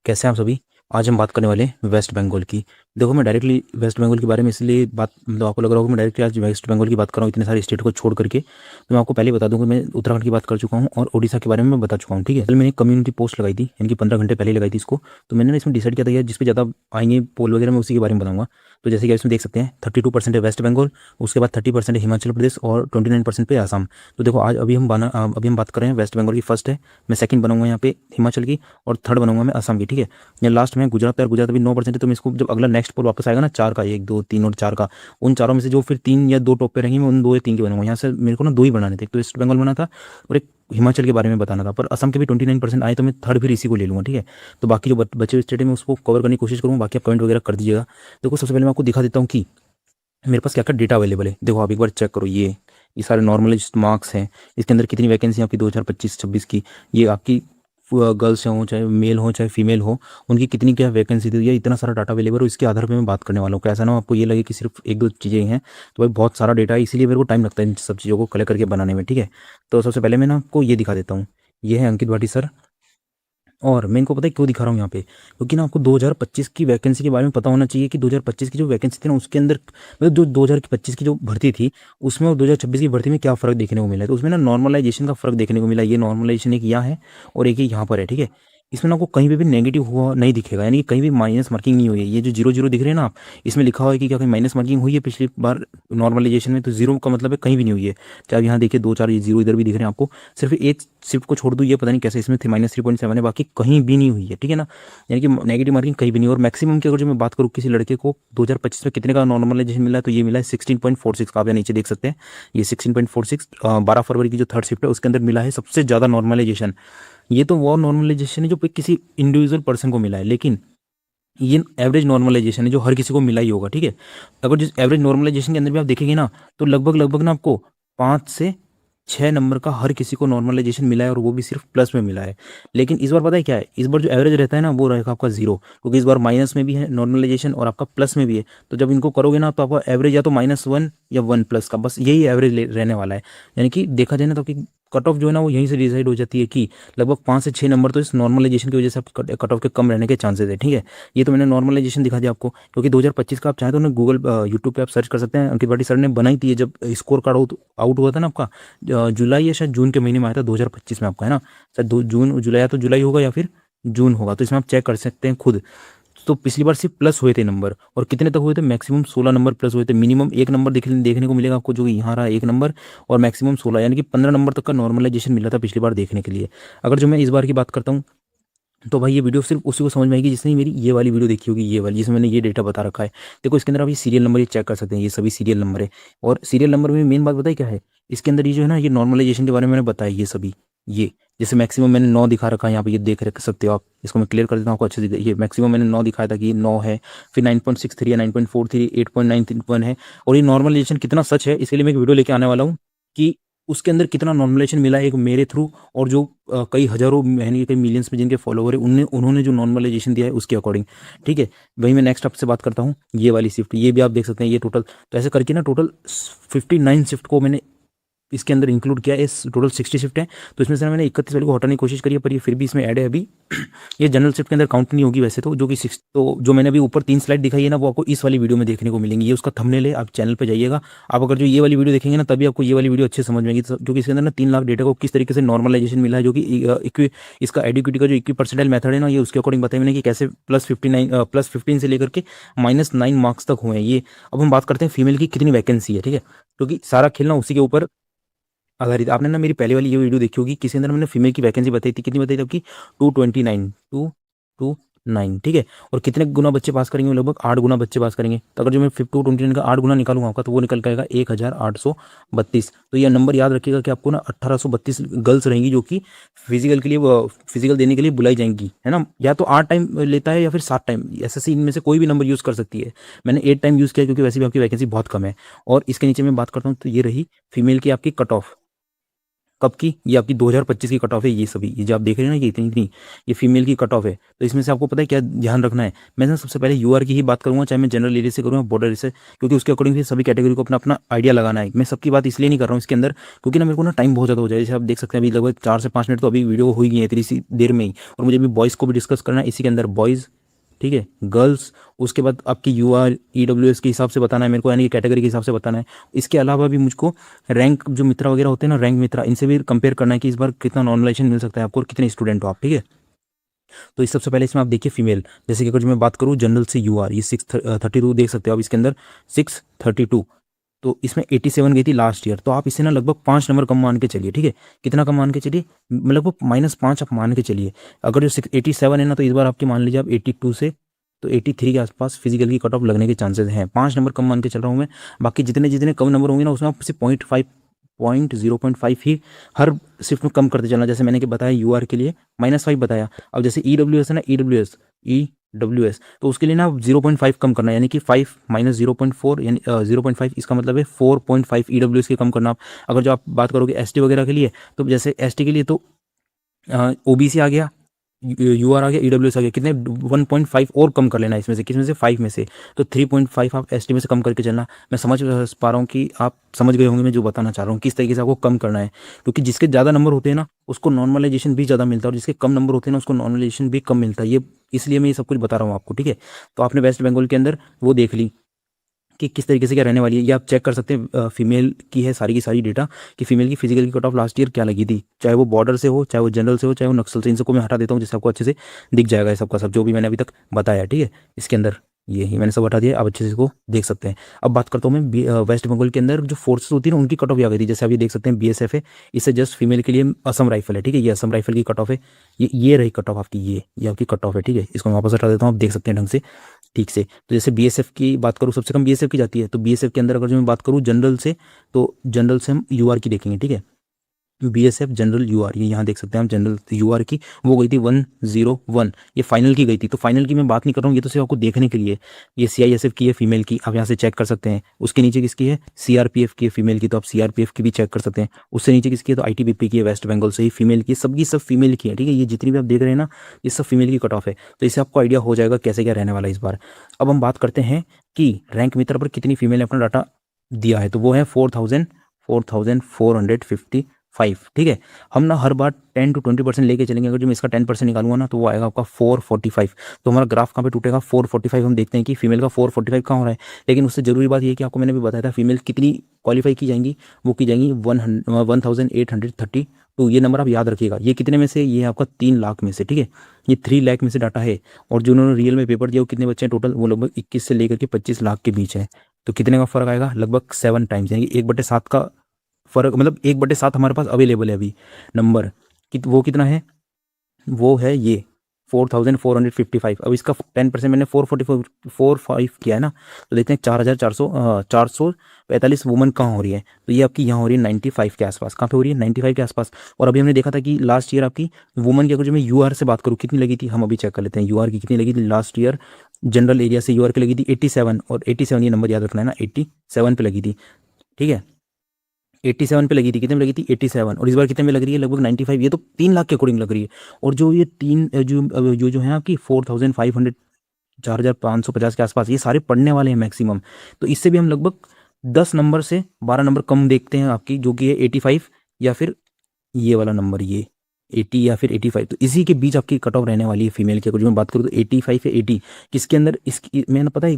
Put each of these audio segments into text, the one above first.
कैसे हैं आप सभी। आज हम बात करने वाले हैं वेस्ट बंगाल की। देखो, मैं डायरेक्टली वेस्ट बंगाल के बारे में इसलिए बात मतलब आपको लग रहा होगा मैं डायरेक्टली आज वेस्ट बंगाल की बात कर रहा हूँ इतने सारे स्टेट को छोड़ करके। तो मैं आपको पहले ही बता दूं कि मैं उत्तराखंड की बात कर चुका हूँ और ओडिशा के बारे में मैं बता चुका हूँ। ठीक है, कल मैंने एक कम्युनिटी पोस्ट लगाई थी, यानी कि 15 घंटे पहले लगाई थी इसको। तो मैंने ना इसमें डिसाइड किया था यार जिस पे ज़्यादा आएंगे पोल वगैरह मैं उसी के बारे में बताऊंगा। तो जैसे कि आप इसमें देख सकते हैं 32% है वेस्ट बंगाल, उसके बाद 30% है हिमाचल प्रदेश और 29% पे आसाम। तो देखो आज अभी हम बात कर रहे हैं वेस्ट बंगाल की। फर्स्ट है, मैं सेकंड बनाऊंगा यहाँ पे हिमाचल की, और थर्ड बनाऊंगा मैं असम की। ठीक है, या लास्ट में गुजरात है, और गुजरात अभी 9% है। तो मैं इसको जब अगला नेक्स्ट पोल वापस आएगा ना, चार का, एक दो तीन और चार का, उन चारों में से जो फिर तीन या दो टॉप पे रहेंगे मैं उन दो या तीन के बनाऊंगा। यहाँ से मेरे को ना दो ही बनाने थे, एक तो वेस्ट बंगाल बना था और एक हिमाचल के बारे में बताना था। पर असम के भी 29% आए तो मैं थर्ड फिर इसी को ले लूँगा। ठीक है, तो बाकी जो बचे हुए स्टेट है मैं उसको कवर करने की कोशिश करूँगा। बाकी आप कमेंट वगैरह कर दीजिएगा। देखो, सबसे पहले मैं आपको दिखा देता हूँ कि मेरे पास क्या क्या डेटा अवेलेबल है। देखो आप एक बार चेक करो, ये सारे नॉर्मलाइज्ड मार्क्स हैं। इसके अंदर कितनी वैकेंसी आपकी 2025-26 की, ये आपकी गर्ल्स हो चाहे मेल हो चाहे फीमेल हो, उनकी कितनी क्या वैकेंसी थी। ये इतना सारा डाटा अवेलेबल है, इसके आधार पे मैं बात करने वाला हूँ। कैसा ना आपको ये लगे कि सिर्फ एक दो चीज़ें ही हैं। तो भाई बहुत सारा डेटा है, इसीलिए मेरे को टाइम लगता है इन सब चीज़ों को कलेक्ट करके बनाने में। ठीक है, तो सबसे पहले मैं ना आपको ये दिखा देता हूँ। ये है अंकित भाटी सर, और मैं इनको पता है क्यों दिखा रहा हूँ यहाँ पे, क्योंकि ना आपको 2025 की वैकेंसी के बारे में पता होना चाहिए कि 2025 की जो वैकेंसी थी ना उसके अंदर मतलब जो 2025 की जो भर्ती थी उसमें और 2026 की भर्ती में क्या फ़र्क देखने को मिला है। तो उसमें ना नॉर्मलाइजेशन का फ़र्क देखने को मिला। ये नॉर्मलाइजेशन एक यहाँ है और एक ही यहाँ पर है। ठीक है, इसमें ना आपको कहीं पे भी नेगेटिव हुआ नहीं दिखेगा, यानी कि कहीं भी माइनस मार्किंग नहीं हुई है। ये जो जीरो जीरो दिख रहे हैं ना आप, इसमें लिखा हुआ है कि क्या कहीं माइनस मार्किंग हुई है पिछली बार नॉर्मलाइजेशन में, तो जीरो का मतलब है कहीं भी नहीं हुई है। चाहे यहाँ देखिए दो चार ये जीरो इधर भी दिख रहे हैं आपको, सिर्फ एक शिफ्ट को छोड़ दूँ, ये पता नहीं कैसे इसमें थे -3.7 है, बाकी कहीं भी नहीं हुई है। ठीक है ना, यानी कि नेगेटिव मार्किंग कहीं भी नहीं। और मैक्सिमम की अगर जो मैं बात करूँ किसी लड़के को 2025 में कितने का नॉर्मलाइजेशन मिला है, तो ये मिला है 16.46 का। आप यहाँ नीचे देख सकते हैं, ये 16.46 12 फरवरी की जो थर्ड शिफ्ट है उसके अंदर मिला है सबसे ज़्यादा नॉर्मलाइजेशन। ये तो वो नॉर्मलाइजेशन है जो किसी इंडिविजुअल पर्सन को मिला है, लेकिन ये एवरेज नॉर्मलाइजेशन है जो हर किसी को मिला ही होगा। ठीक है, अगर जिस एवरेज नॉर्मलाइजेशन के अंदर भी आप देखेंगे ना, तो लगभग लगभग ना आपको 5 से 6 नंबर का हर किसी को नॉर्मलाइजेशन मिला है, और वो भी सिर्फ प्लस में मिला है। लेकिन इस बार पता है क्या है, इस बार जो एवरेज रहता है ना वो रहेगा आपका जीरो, क्योंकि इस बार माइनस में भी है नॉर्मलाइजेशन और आपका प्लस में भी है। तो जब इनको करोगे ना तो आपका एवरेज या तो -1 या 1+ का, बस यही एवरेज रहने वाला है। यानी कि देखा जाए ना तो कि कट ऑफ जो है ना वो यहीं से डिसाइड हो जाती है कि लगभग 5 से 6 नंबर तो इस नॉर्मलाइजेशन की वजह से कट ऑफ के कम रहने के चांसेस है। ठीक है, ये तो मैंने नॉर्मलाइजेशन दिखा दिया आपको, क्योंकि 2025 का आप चाहें तो ना गूगल यूट्यूब पे आप सर्च कर सकते हैं। अंकित भाटी सर ने बनाई थी ये, जब स्कोर कार्ड आउट हुआ था ना आपका जुलाई या शायद जून के महीने में आया था 2025 में आपका, है ना। शायद जून जुलाई, या तो जुलाई होगा या फिर जून होगा, तो इसमें आप चेक कर सकते हैं खुद। तो पिछली बार सिर्फ प्लस हुए थे नंबर, और कितने तक हुए थे, मैक्सिमम 16 नंबर प्लस हुए थे। मिनिमम एक नंबर देखने को मिलेगा आपको जो कि यहाँ रहा एक नंबर, और मैक्सिमम 16, यानी कि 15 नंबर तक का नॉर्मलाइजेशन मिला था पिछली बार देखने के लिए। अगर जो मैं इस बार की बात करता हूँ तो भाई ये वीडियो सिर्फ उसी को समझ में आएगी जिसने मेरी ये वाली वीडियो देखी होगी, ये वाली जिसमें मैंने ये डेटा बता रखा है। देखो इसके अंदर आप ये सीरियल नंबर ये चेक कर सकते हैं, ये सभी सीरियल नंबर है। और सीरियल नंबर में मेन बात बताइए क्या है, इसके अंदर ये जो है ना ये नॉर्मलाइजेशन के बारे में मैंने बताया, ये सभी ये जैसे मैक्सिमम मैंने 9 दिखा रखा है यहाँ पे, ये देख रख सकते हो आप। इसको मैं क्लियर कर देता हूँ आपको अच्छे से। ये मैक्सिमम मैंने 9 दिखाया था कि ये 9 है, फिर 9.63 है, 9.43, 8.91 है। और ये नॉर्मलाइजेशन कितना सच है इसके लिए मैं एक वीडियो लेके आने वाला हूँ कि उसके अंदर कितना नॉर्मलाइजेशन मिला है एक मेरे थ्रू, और जो कई हज़ारों यानी कई मिलियंस में जिनके फॉलोवर है उन्होंने जो नॉर्मलाइजेशन दिया है उसके अकॉर्डिंग। ठीक है, वही मैं नेक्स्ट आपसे बात करता हूँ ये वाली शिफ्ट, ये भी आप देख सकते हैं ये टोटल। तो ऐसे करके ना टोटल 59 शिफ्ट को मैंने इसके अंदर इंक्लूड किया है। इस टोटल 60 शिफ्ट है, तो इसमें से मैंने 31 वाली को हटाने की कोशिश करी है, पर ये फिर भी इसमें ऐड है अभी। ये जनरल शिफ्ट के अंदर काउंट नहीं होगी वैसे तो, जो कि 6, तो जो मैंने अभी ऊपर 3 स्लाइड दिखाई है ना वो आपको इस वाली वीडियो में देखने को मिलेंगी। ये उसका थंबनेल है, आप चैनल पे जाइएगा। आप अगर जो ये वाली वीडियो देखेंगे ना तभी आपको ये वाली वीडियो अच्छे समझ में आएगी, क्योंकि इसके अंदर ना 3 लाख डेटा को किस तरीके से नॉर्मलाइजेशन मिला है, जो कि इसका एडिक्यूटी का जो इक्वी परसेंटाइल मेथड है ना, ये उसके अकॉर्डिंग बताया मैंने कि कैसे +15 से लेकर के -9 मार्क्स तक हुए हैं ये। अब हम बात करते हैं फीमेल की कितनी वैकेंसी है। ठीक है, क्योंकि सारा खेल ना उसी के ऊपर आधारित। आपने ना मेरी पहले वाली ये वीडियो देखी होगी, किसी अंदर मैंने फीमेल की वैकेंसी बताई थी, कितनी बताई थी आपकी 229। ठीक है, और कितने गुना बच्चे पास करेंगे, लगभग 8 गुना बच्चे पास करेंगे। तो अगर जो मैं 229 का 8 गुना निकालूंगा आपका, तो वो निकल जाएगा 1832। तो ये नंबर याद रखिएगा कि आपको ना 1832 गर्ल्स रहेंगी जो कि फिजिकल के लिए फिजिकल देने के लिए बुलाई जाएंगी, है ना। या तो 8 टाइम लेता है या फिर 7 टाइम, एसएससी इनमें से कोई भी नंबर यूज़ कर सकती है। मैंने 8 टाइम यूज़ किया क्योंकि वैसे भी आपकी वैकेंसी बहुत कम है। और इसके नीचे मैं बात करता हूँ तो ये रही फीमेल की आपकी कट ऑफ। कब की? ये आपकी 2025 की कट ऑफ है। ये सभी ये जो आप देख रहे हैं ना, ये इतनी इतनी ये फीमेल की कट ऑफ है। तो इसमें से आपको पता है क्या ध्यान रखना है? मैं ना सबसे पहले यूआर की ही बात करूंगा, चाहे मैं जनरल एरिया से करूँगा बॉर्डर से, क्योंकि उसके अकॉर्डिंग सभी कैटेगरी को अपना अपना आइडिया लगाना है। मैं सबकी बात इसलिए नहीं कर रहा हूँ इसके अंदर, क्योंकि ना मेरे को ना टाइम बहुत ज़्यादा हो जाए। जैसे आप देख सकते हैं अभी लगभग 4 से 5 मिनट तो अभी वीडियो हो ही गई है इतनी सी देर में ही, और मुझे अभी बॉयज़ को भी डिस्कस करना है इसी के अंदर, बॉयज़, ठीक है, गर्ल्स, उसके बाद आपकी यूआर ईडब्ल्यूएस के हिसाब से बताना है मेरे को, यानी कि कैटेगरी के हिसाब से बताना है। इसके अलावा भी मुझको रैंक जो मित्रा वगैरह होते हैं ना, रैंक मित्रा, इनसे भी कंपेयर करना है कि इस बार कितना नॉर्मलाइजेशन मिल सकता है आपको और कितने स्टूडेंट हो आप, ठीक है। तो इस सबसे पहले इसमें आप देखिए फीमेल, जैसे कि अगर जो मैं बात करूँ जनरल से यूआर, ये 632 देख सकते हो आप इसके अंदर, 632। तो इसमें 87 गई थी लास्ट ईयर, तो आप इसे ना लगभग 5 नंबर कम मान के चलिए, ठीक है। कितना कम मान के चलिए? लगभग -5 आप मान के चलिए। अगर जो 87 है ना, तो इस बार आपकी मान लीजिए आप 82 से तो 83 के आसपास फिजिकल की कट ऑफ लगने के चांसेस हैं। 5 नंबर कम मान के चल रहा हूँ मैं। बाकी जितने जितने कम नंबर होंगे ना, उसमें आप सिर्फ 0.5 ही हर शिफ्ट में कम करते चलना। जैसे मैंने कि बताया यूआर के लिए -5 बताया। अब जैसे ईडब्ल्यूएस है ना, ईडब्ल्यूएस, तो उसके लिए ना 0.5 कम करना है, यानी कि 5 - 0.4 यानी 0.5, इसका मतलब है 4.5 ईडब्ल्यूएस के कम करना आप। अगर जो आप बात करोगे एसटी वगैरह के लिए, तो जैसे एसटी के लिए तो ओबीसी आ गया, यूआर आ गया, ईडब्ल्यूएस आ गया, कितने 1.5 और कम कर लेना है इसमें से, किसमें से 5 में से, तो 3.5 आप एसटी में से कम करके चलना। मैं समझ पा रहा हूँ कि आप समझ गए होंगे मैं जो बताना चाह रहा हूँ, किस तरीके से आपको कम करना है, क्योंकि जिसके ज़्यादा नंबर होते हैं ना उसको नॉर्मलाइजेशन भी ज़्यादा मिलता है, और जिसके कम नंबर होते हैं ना उसको नॉर्मलाइजेशन भी कम मिलता है। ये इसलिए मैं ये सब कुछ बता रहा हूँ आपको, ठीक है। तो आपने वेस्ट बंगाल के अंदर वो देख ली कि किस तरीके से क्या रहने वाली है। ये आप चेक कर सकते हैं, फीमेल की है सारी की सारी डेटा, कि फीमेल की फिजिकल की कट ऑफ लास्ट ईयर क्या लगी थी, चाहे वो बॉर्डर से हो, चाहे वो जनरल से हो, चाहे वो नक्सल से। इन सबको मैं हटा देता हूँ जिससे आपको अच्छे से दिख जाएगा ये सबका सब जो भी मैंने अभी तक बताया, ठीक है। इसके अंदर ये ही मैंने सब हटा दिया, आप अच्छे से इसको देख सकते हैं। अब बात करता हूँ मैं वेस्ट बंगाल के अंदर जो फोर्सेस होती है ना उनकी कट ऑफ आ गई थी। जैसे आप ये देख सकते हैं बीएसएफ है, इससे जस्ट फीमेल के लिए असम राइफल है, ठीक है। ये असम राइफल की कट ऑफ है, ये रही कट ऑफ आपकी, ये आपकी कट ऑफ है, ठीक है। इसको मैं वापस हटा देता हूँ, आप देख सकते हैं ढंग से ठीक से। तो जैसे बीएसएफ की बात करूँ, सबसे कम बीएसएफ की जाती है, तो बीएसएफ के अंदर अगर जो मैं बात करूँ जनरल से, तो जनरल से हम यूआर की देखेंगे, ठीक है। बीएसएफ जनरल यूआर, ये यहाँ देख सकते हैं हम जनरल यूआर की, वो गई थी 101, ये फाइनल की गई थी। तो फाइनल की मैं बात नहीं कर रहा हूँ, ये तो सिर्फ आपको देखने के लिए। ये सीआईएसएफ की है फीमेल की, आप यहाँ से चेक कर सकते हैं। उसके नीचे किसकी है? सीआरपीएफ की है फीमेल की, तो आप सीआरपीएफ की भी चेक कर सकते हैं। उससे नीचे किसकी है? तो आईटीबीपी की है, वेस्ट बंगाल से ही फीमेल की, सबकी सब फीमेल की है, ठीक है। ये जितनी भी आप देख रहे हैं ना, ये सब फीमेल की कट ऑफ है। तो इससे आपको आइडिया हो जाएगा कैसे क्या रहने वाला है इस बार। अब हम बात करते हैं कि रैंक मित्र पर कितनी फीमेल ने अपना डाटा दिया है, तो वो है 4455, ठीक है। हम ना हर बार 10 to 20% लेके चलेंगे। अगर जो मैं इसका 10% निकालूंगा ना, तो वो आएगा आपका 445। तो हमारा ग्राफ कहाँ पे टूटेगा? 445। हम देखते हैं कि फीमेल का 445 कहाँ हो रहा है। लेकिन उससे जरूरी बात ये है कि आपको मैंने भी बताया था फीमेल कितनी क्वालिफाई की जाएंगी, वो की जाएंगी 1832। ये नंबर आप याद रखिएगा। ये कितने में से? ये आपका 3 लाख में से, ठीक है। ये 3 लाख में से डाटा है। और जो उन्होंने रियल में पेपर दिया वो कितने बच्चे हैं टोटल? वो लगभग 21 से लेकर के 25 लाख के बीच है। तो कितने का फर्क आएगा? लगभग 7 टाइम्स, यानी कि 1/7 का फर्क, मतलब 1/7 हमारे पास अवेलेबल है अभी नंबर। वो कितना है? वो है ये 4455। अब इसका 10% मैंने 445 किया है ना, तो देखते हैं 4,445 वुमन कहाँ हो रही है। तो ये आपकी यहाँ हो रही है 95 के आसपास। कहाँ पे हो रही है? 95 के आसपास। और अभी हमने देखा था कि लास्ट ईयर आपकी वुमन की, अगर जो मैं यूआर से बात करूँ कितनी लगी थी, हम अभी चेक कर लेते हैं यूआर की कितनी लगी थी लास्ट ईयर। जनरल एरिया से यूआर की लगी थी 87, और 87 ये नंबर याद रखना है ना, 87 पे लगी थी, ठीक है। 87 पे लगी थी, कितने में लगी थी? 87। और इस बार कितने में लग रही है? लगभग 95। ये तो 3 लाख के अकॉर्डिंग लग रही है। और जो ये तीन जो है आपकी 4500, 4550 के आसपास, ये सारे पढ़ने वाले हैं मैक्सिमम। तो इससे भी हम लगभग 10 नंबर से 12 नंबर कम देखते हैं आपकी, जो कि है 85, या फिर ये वाला नंबर, ये 80 या फिर 85। तो इसी के बीच आपकी कट ऑफ रहने वाली है फीमेल की। अगर जो मैं बात करूँ तो 85 है, 80 किसके अंदर, इसकी मैंने पता है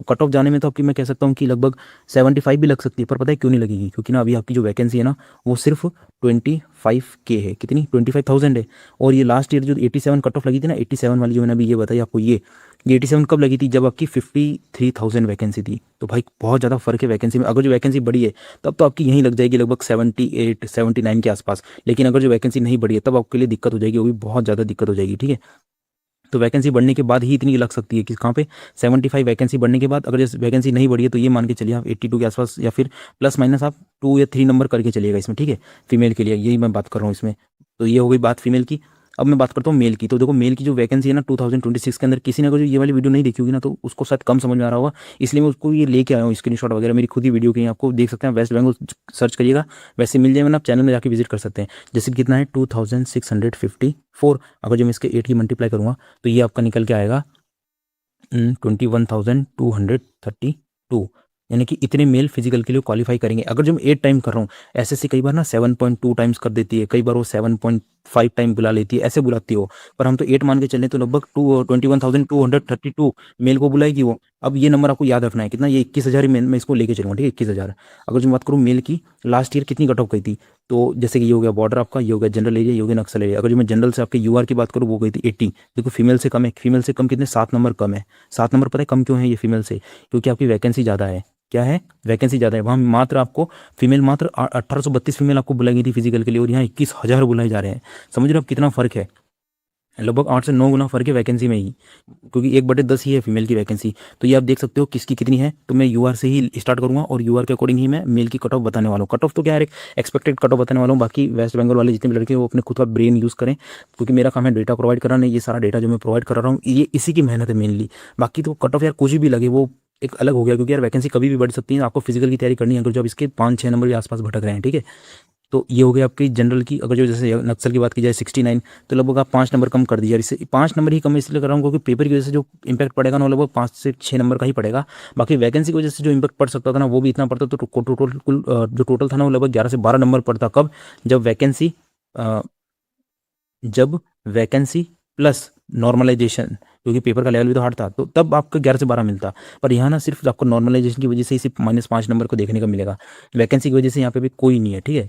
कट ऑफ जाने में तो आपकी मैं कह सकता हूँ कि लगभग 75 भी लग सकती है। पर पता है क्यों नहीं लगेगी? क्योंकि ना अभी आपकी जो वैकेंसी है ना, वो सिर्फ 25K है। कितनी? 25,000 है। और ये लास्ट ईयर जो 87 कट ऑफ लगी थी ना, 87 वाली जो मैंने अभी ये बताई आपको, ये 87 कब लगी थी? जब आपकी 53,000 वैकेंसी थी। तो भाई बहुत ज़्यादा फर्क है वैकेंसी में। अगर जो वैकेंसी बढ़ी है तब तो आपकी यहीं लग जाएगी लगभग 78, 79 के आसपास। लेकिन अगर जो वैकेंसी नहीं बढ़ी है तब आपके लिए दिक्कत हो जाएगी, वो भी बहुत ज़्यादा दिक्कत हो जाएगी, ठीक है। तो वैकेंसी बढ़ने के बाद ही इतनी लग सकती है कि कहाँ पे 75 वैकेंसी बढ़ने के बाद। अगर जैसे वैकेंसी नहीं बढ़ी है तो ये मान के चलिए आप 82 के आसपास, या फिर प्लस माइनस आप 2 या 3 नंबर करके चलिएगा इसमें, ठीक है। फीमेल के लिए यही मैं बात कर रहा हूँ इसमें। तो ये हो गई बात फीमेल की। अब मैं बात करता हूँ मेल की। तो देखो मेल की जो वैकेंसी है ना 2026 के अंदर, किसी ने अगर जो ये वाली वीडियो नहीं देखी होगी ना तो उसको शायद कम समझ में आ रहा होगा, इसलिए मैं उसको ये लेके आया हूँ स्क्रीनशॉट वगैरह, मेरी खुद ही वीडियो की आपको देख सकते हैं, वेस्ट बंगाल सर्च करिएगा वैसे मिल जाएगा ना, आप चैनल में जाकर विजिट कर सकते हैं। जैसे कि कितना है 2654, अगर जो मैं इसके 8 की मल्टीप्लाई करूँगा तो ये आपका निकल के आएगा 21,232, यानी कि इतने मेल फिजिकल के लिए क्वालिफाई करेंगे। अगर जो मैं 8 टाइम कर रहा हूँ, एसएससी कई बार ना 7.2 टाइम्स कर देती है, कई बार वो 7.5 टाइम बुला लेती है, ऐसे बुलाती हो, पर हम तो 8 मान के चलें तो लगभग 21,232 मेल को बुलाएगी वो। अब ये नंबर आपको याद रखना है कितना, ये 21,000 ही मैं इसको लेके चलूँगा, ठीक है 21,000। अगर जो बात करूँ मेल की, लास्ट ईयर कितनी कट ऑफ गई थी, तो जैसे कि ये हो गया बॉर्डर आपका, ये हो गया जनरल एरिया, ये हो गया नक्सल एरिया। अगर जो मैं जनरल से आपके यूआर की बात करूँ वो गई थी 80। देखो फीमेल से कम है, फीमेल से कम कितने 7 नंबर कम है। 7 नंबर पता है कम क्यों है ये फीमेल से, क्योंकि आपकी वैकेंसी ज़्यादा है। क्या है, वैकेंसी ज़्यादा है, वहाँ मात्र आपको फीमेल मात्र 1832 फीमेल आपको बुलाई गई थी फिजिकल के लिए, और यहाँ 21,000 बुलाए जा रहे हैं। समझ रहे हो आप कितना फ़र्क है, लगभग 8 से 9 गुना फर्क है वैकेंसी में ही, क्योंकि 1/10 ही है फीमेल की वैकेंसी। तो ये आप देख सकते हो किसकी कितनी है। तो मैं यूआर से ही स्टार्ट करूंगा और यूआर के अकॉर्डिंग ही मैं मेल की कट ऑफ बताने वाला हूँ। कट ऑफ तो क्या है, एक एक्सपेक्टेड कट ऑफ बताने वाला हूँ। बाकी वेस्ट बंगाल वाले जितने भी लड़के हैं वो अपने खुद का ब्रेन यूज़ करें, क्योंकि मेरा काम है डेटा प्रोवाइड कराना। ये सारा डेटा जो मैं प्रोवाइड कर रहा हूँ ये इसी की मेहनत है मेनली। बाकी तो कट ऑफ यार कुछ भी लगे वो एक अलग हो गया, क्योंकि यार वैकेंसी कभी भी बढ़ सकती है। आपको फिजिकल की तैयारी करनी है अगर जो आप इसके 5-6 नंबर के आसपास भटक रहे हैं, ठीक है। तो ये हो गया आपकी जनरल की। अगर जो जैसे नक्सल की बात की जाए 69, तो लगभग आप 5 नंबर कम कर दीजिए। इससे 5 नंबर ही कम इसलिए कर रहा हूँ क्योंकि पेपर की वजह से जो इंपैक्ट पड़ेगा ना वो लगभग 5 से 6 नंबर का ही पड़ेगा। बाकी वैकेंसी की वजह से जो इंपैक्ट पड़ सकता था ना वो भी इतना पड़ता, तो टोटल कुल जो टोटल था ना वो लगभग 11 से 12 नंबर पड़ता। कब, जब वैकेंसी जब वैकेंसी प्लस नॉर्मलाइजेशन, क्योंकि पेपर का लेवल भी तो हार्ड था, तो तब आपको 11 से 12 मिलता। पर यहाँ ना सिर्फ आपको नॉर्मलाइजेशन की वजह से ही सिर्फ -5 नंबर को देखने का मिलेगा, वैकेंसी की वजह से यहाँ पे भी कोई नहीं है, ठीक है।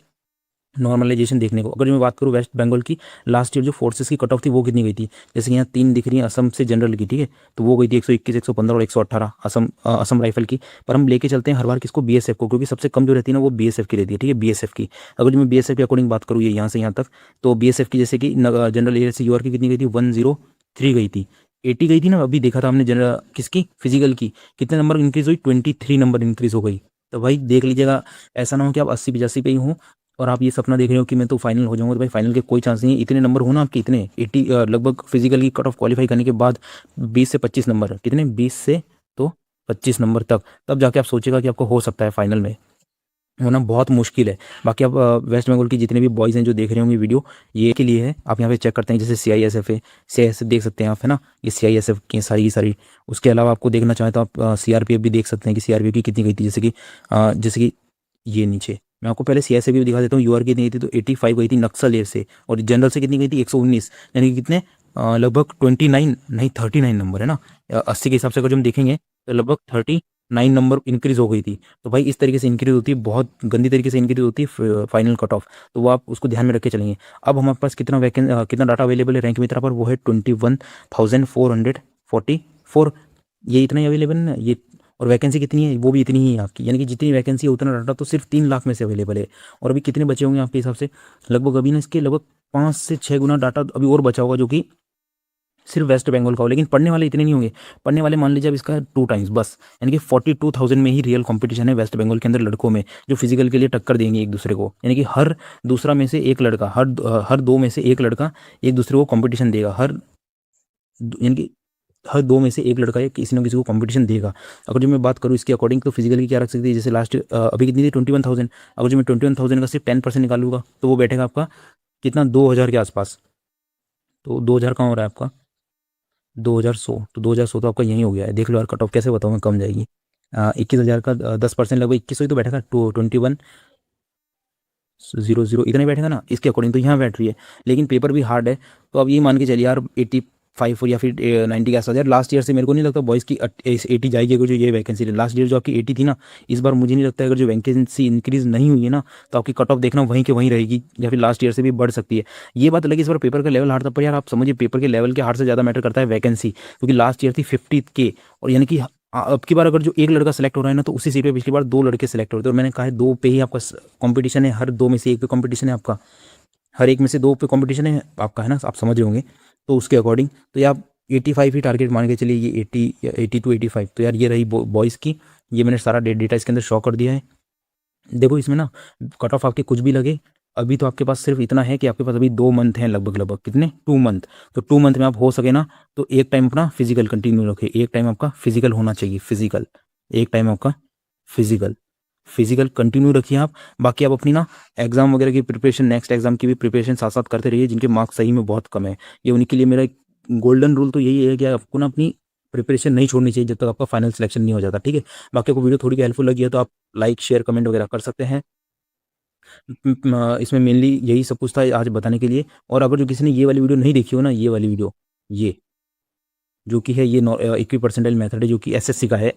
नॉर्मलाइजेशन देखने को। अगर मैं बात करूँ वेस्ट बंगाल की, लास्ट ईयर जो फोर्सेस की कट ऑफ थी वो कितनी गई थी, जैसे यहाँ 3 दिख रही है असम से जनरल की, ठीक है। तो वो गई थी 121, 115 और 118 असम राइफल की। पर हम लेके चलते हैं हर बार किसको, बीएसएफ को, क्योंकि सबसे कम जो रहती है ना वो बीएसएफ की रहती है, ठीक है। बीएसएफ की अगर जो मैं बीएसएफ के अकॉर्डिंग बात करूँ ये यहाँ से यहाँ तक, तो बीएसएफ की जैसे कि जनरल एरिया से यूआर की कितनी गई थी, 103 गई थी। 80 गई थी ना, अभी देखा था हमने जनरल किसकी, फिजिकल की, कितने नंबर इंक्रीज हुई, 23 नंबर इंक्रीज हो गई। तो भाई देख लीजिएगा, ऐसा ना हो कि आप 80-85 पे ही हों और आप ये सपना देख रहे हो कि मैं तो फाइनल हो जाऊंगा। तो भाई फाइनल के कोई चांस नहीं है। इतने नंबर हो ना आपके, इतने 80 लगभग फिजिकल की कट ऑफ क्वालिफाई करने के बाद 20 से 25 नंबर, कितने 20 से तो 25 नंबर तक, तब जाके आप सोचेगा कि आपको हो सकता है फाइनल में, होना बहुत मुश्किल है। बाकी आप वेस्ट बंगाल की जितने भी बॉयज़ हैं जो देख रहे होंगे वीडियो, ये के लिए है। आप यहाँ पे चेक करते हैं, जैसे CISF है, CISF देख सकते हैं आप, है ना, ये CISF की सारी की सारी। उसके अलावा आपको देखना चाहें तो आप CRPF भी देख सकते हैं कि CRPF की कितनी गई थी, जैसे कि ये नीचे मैं आपको पहले CISF भी दिखा देता हूँ। यूआर की कितनी गई थी, तो 85 गई थी नक्सल एयर से, और जनरल से कितनी गई थी 119, यानी कि कितने लगभग 29 नहीं 39 नंबर है ना, 80 के हिसाब से अगर जो हम देखेंगे तो लगभग 39 नंबर इंक्रीज हो गई थी। तो भाई इस तरीके से इंक्रीज होती है, बहुत गंदी तरीके से इंक्रीज होती है फाइनल कट ऑफ, तो वो आप उसको ध्यान में रख के चलेंगे। अब हमारे पास कितना डाटा अवेलेबल है रैंक मित्रा पर, वो है 21,444, ये इतना ही अवेलेबल है ना ये। और वैकेंसी कितनी है, वो भी इतनी ही है आपकी, यानी कि जितनी वैकेंसी है उतना डाटा तो सिर्फ 3 लाख में से अवेलेबल है। और अभी कितने बचे होंगे आपके हिसाब से, लगभग अभी ना इसके लगभग 5 से 6 गुना डाटा अभी और बचा होगा, जो कि सिर्फ वेस्ट बंगाल का हो। लेकिन पढ़ने वाले इतने नहीं होंगे, पढ़ने वाले मान लीजिए अब इसका 2 टाइम्स बस, यानी कि 42,000 में ही रियल कंपटीशन है वेस्ट बंगाल के अंदर लड़कों में, जो फिजिकल के लिए टक्कर देंगे एक दूसरे को। यानी कि हर दूसरा में से एक लड़का, हर 2 में से एक लड़का एक दूसरे को कंपटीशन देगा, यानी कि हर 2 में से एक लड़का या किसी न किसी को कंपटीशन देगा। अगर जो मैं बात करूँ इसके अकॉर्डिंग, तो फिजिकल की क्या रख सकती है, जैसे लास्ट अभी कितनी थी 21,000, अगर जो मैं 21,000 का सिर्फ 10% निकालूंगा तो वो बैठेगा आपका कितना, 2,000 के आसपास। तो 2,000 कहाँ हो रहा है आपका, 2,100, तो 2,100 तो आपका यही हो गया है। देख लो यार कट ऑफ कैसे बताऊँ मैं, कम जाएगी। 21,000 का 10% लगभग 2100 ही तो बैठेगा, 21,000 इतना ही बैठेगा ना इसके अकॉर्डिंग, तो यहाँ बैठ रही है। लेकिन पेपर भी हार्ड है, तो अब ये मान के चलिए यार 85 या फिर 90 के आसपास। यार लास्ट ईयर से मेरे को नहीं लगता बॉयज़ की 80 जाएगी, अगर जो ये वैकेंसी लास्ट ईयर जो आपकी 80 थी ना, इस बार मुझे नहीं लगता अगर जो वैकेंसी इंक्रीज नहीं हुई है ना, तो आपकी कट ऑफ देखना वहीं के वहीं रहेगी, या फिर लास्ट ईयर से भी बढ़ सकती है। ये बात अलग, इस बार पेपर का लेवल हार्ड था, पर यार आप समझिए पेपर के लेवल के हार्ड से ज़्यादा मैटर करता है वैकेंसी, क्योंकि लास्ट ईयर थी 50K, और यानी कि अब की बार अगर जो एक लड़का सेलेक्ट हो रहा है ना, तो उसी सीट पे पिछली बार 2 लड़के सेलेक्ट होते हैं। और मैंने कहा है 2 पे ही आपका कंपटीशन है, हर 2 में से एक पे कंपटीशन है आपका, हर एक में से 2 पे कंपटीशन है आपका, है ना, आप समझ रहे होंगे। तो उसके अकॉर्डिंग तो ये आप 85 ही टारगेट मान के चलिए, ये 80 या 80 टू 85। तो यार ये रही बॉयज़ की, ये मैंने सारा डेटा इसके अंदर शो कर दिया है। देखो इसमें ना कट ऑफ आपके कुछ भी लगे, अभी तो आपके पास सिर्फ इतना है कि आपके पास अभी 2 मंथ हैं लगभग लगभग, कितने, 2 मंथ। तो 2 मंथ में आप हो सके ना तो एक टाइम अपना फिजिकल कंटिन्यू रखें, एक टाइम आपका फिजिकल होना चाहिए, फिजिकल, एक टाइम आपका फिजिकल, फिजिकल कंटिन्यू रखिए आप। बाकी आप अपनी ना एग्जाम वगैरह की प्रिपरेशन, नेक्स्ट एग्जाम की भी प्रिपरेशन साथ साथ करते रहिए, जिनके मार्क्स सही में बहुत कम है। ये उन्हीं के लिए मेरा गोल्डन रूल तो यही है कि आपको ना अपनी प्रिपरेशन नहीं छोड़नी चाहिए जब तक आपका फाइनल सिलेक्शन नहीं हो जाता, ठीक है। बाकी आपको वीडियो थोड़ी भी हेल्पफुल लगी है तो आप लाइक शेयर कमेंट वगैरह कर सकते हैं। इसमें मेनली यही सब कुछ था आज बताने के लिए। और अगर जो किसी ने ये वाली वीडियो नहीं देखी हो ना, ये वाली वीडियो, ये जो कि है ये इक्वी परसेंटाइल मेथड है जो कि एसएससी का है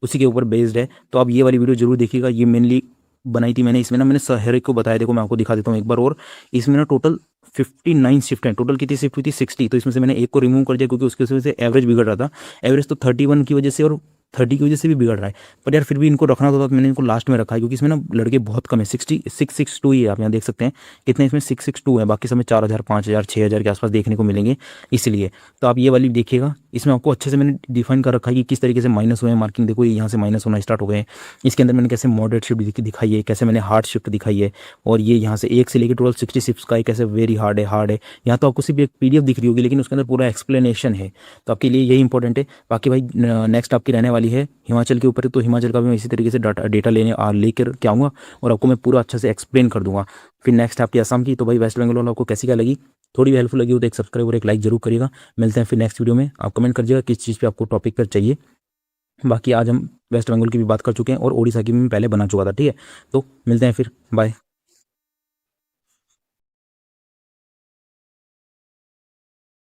उसी के ऊपर बेस्ड है, तो आप ये वाली वीडियो जरूर देखिएगा। ये मेनली बनाई थी मैंने, इसमें ना मैंने हर एक को बताया, देखो मैं आपको दिखा देता हूँ एक बार और। इसमें ना टोटल 59 शिफ्ट है, टोटल कितनी शिफ्ट हुई थी 60, तो इसमें से मैंने एक को रिमूव कर दिया क्योंकि उसकी वजह से एवरेज बिगड़ रहा था। एवरेज तो 31 की वजह से और 30 की वजह से भी बिगड़ रहा है, पर यार फिर भी इनको रखना था तो मैंने इनको लास्ट में रखा है क्योंकि इसमें ना लड़के बहुत कम है। 662 ही है, आप यहाँ देख सकते हैं कितने इसमें 662 है, बाकी सब में 4000 5000 6000 के आसपास देखने को मिलेंगे, इसलिए। तो आप ये वाली देखिएगा, इसमें आपको अच्छे से मैंने डिफाइन कर रखा है कि किस तरीके से माइनस हुए हैं मार्किंग, देखो ये यहाँ से माइनस होना स्टार्ट हो गए हैं। इसके अंदर मैंने कैसे मॉडरेट शिफ्ट दिखाई है, कैसे मैंने हार्ड शिफ्ट दिखाई है, और ये यहाँ से 1 से लेकर टोटल 60 शिफ्ट का है, कैसे वेरी हार्ड है, हार्ड है। यहाँ तो आपको सिर्फ एक पीडीएफ दिख रही होगी लेकिन उसके अंदर पूरा एक्सप्लेनेशन है, तो आपके लिए यही इंपॉर्टेंट है। बाकी भाई नेक्स्ट आपकी रहने वाली है हिमाचल के ऊपर, तो हिमाचल का भी मैं इसी तरीके से डेटा लेकर के आऊँगा और आपको मैं पूरा अच्छे से एक्सप्लेन कर दूंगा। फिर नेक्स्ट आपकी असम की, तो भाई वेस्ट बंगाल वाला आपको कैसी क्या लगी, थोड़ी भी हेल्पफुल लगी हो तो एक सब्सक्राइब और एक लाइक जरूर करिएगा। मिलते हैं फिर नेक्स्ट वीडियो में, आप कमेंट करिएगा किस चीज़ पे आपको टॉपिक पर चाहिए। बाकी आज हम वेस्ट बंगाल की भी बात कर चुके हैं और ओडिशा की भी मैं पहले बना चुका था, ठीक है। तो मिलते हैं फिर, बाय।